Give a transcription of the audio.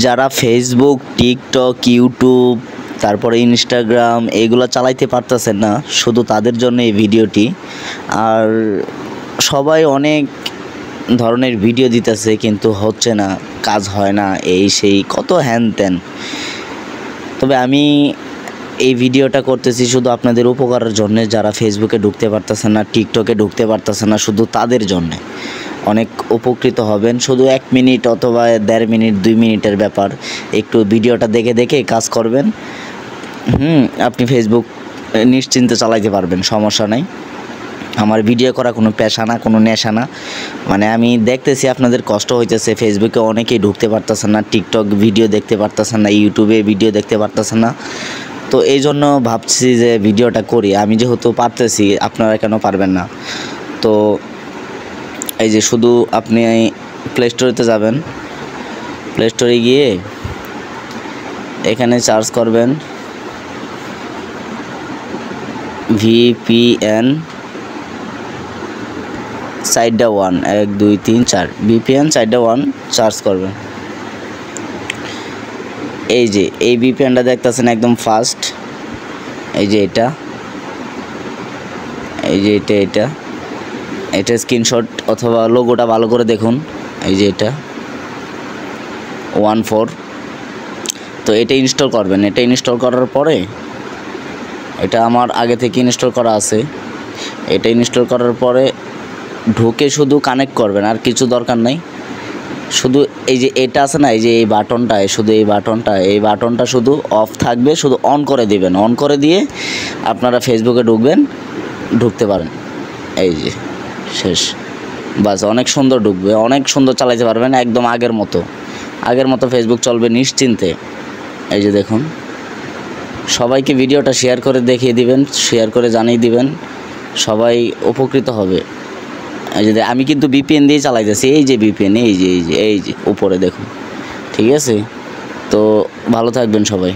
যারা Facebook, TikTok, YouTube, তারপরে Instagram এগুলো চালাইতে পারতেছেন না, শুধু তাদের জন্য এই ভিডিওটি। আর সবাই অনেক ধরনের ভিডিও দিতেছে কিন্তু হচ্ছে না, কাজ হয় না, এই সেই কত হ্যান ত্যান। তবে আমি এই ভিডিওটা করতেছি শুধু আপনাদের উপকারের জন্য, যারা ফেসবুকে ঢুকতে পারতেছে না, টিকটকে ঢুকতে পারতেছে না, শুধু তাদের জন্যে। অনেক উপকৃত হবেন। শুধু 1 মিনিট অথবা 1.5 মিনিট 2 মিনিটের ব্যাপার, একটু ভিডিওটা দেখে দেখে কাজ করবেন। আপনি ফেসবুক নিশ্চিন্তে চালাইতে পারবেন, সমস্যা নাই। আমার ভিডিও করা কোনো পেশা না, কোনো নেশা না। মানে আমি দেখতেছি আপনাদের কষ্ট হইতেছে, ফেসবুকে অনেকেই ঢুকতে পারতেছেন না, টিকটক ভিডিও দেখতে পারতেছেন না, ইউটিউবে ভিডিও দেখতে পারতেছেন না। তো এই জন্য ভাবছি যে ভিডিওটা করি। আমি যেহেতু পারতেছি, আপনারা কেন পারবেন না? তো এই যে শুধু আপনি প্লে স্টোরেতে যাবেন, প্লে স্টোরে গিয়ে এখানে সার্চ করবেন VPN সাইডা 1 1 2 3 4 VPN সাইডা 1 সার্চ করবেন। এই যে এই VPNটা দেখতেছেন একদম ফার্স্ট, এই যে এটা, এই যে এটা স্ক্রিনশট অথবা লোগোটা ভালো করে দেখুন। এই যে এটা 14। তো এটা ইনস্টল করবেন। এটা ইনস্টল করার পরে, এটা আমার আগে থেকে ইনস্টল করা আছে, এটা ইনস্টল করার পরে ঢুকে শুধু কানেক্ট করবেন, আর কিছু দরকার নাই। শুধু এই যে এটা আছে না, এই যে এই বাটনটা, শুধু এই বাটনটা শুধু অফ থাকবে, শুধু অন করে দিবেন। অন করে দিয়ে আপনারা ফেসবুকে ঢুকতে পারেন। এই যে শেষ, বাস। অনেক সুন্দর ঢুকবে, অনেক সুন্দর চালাইতে পারবেন, একদম আগের মতো ফেসবুক চলবে নিশ্চিন্তে। এই যে দেখুন, সবাইকে ভিডিওটা শেয়ার করে দেখিয়ে দিবেন, শেয়ার করে জানিয়ে দিবেন, সবাই উপকৃত হবে। এই যে আমি কিন্তু VPN দিয়ে চালাইতেছি, এই যে VPN, এই যে উপরে দেখুন, ঠিক আছে? তো ভালো থাকবেন সবাই।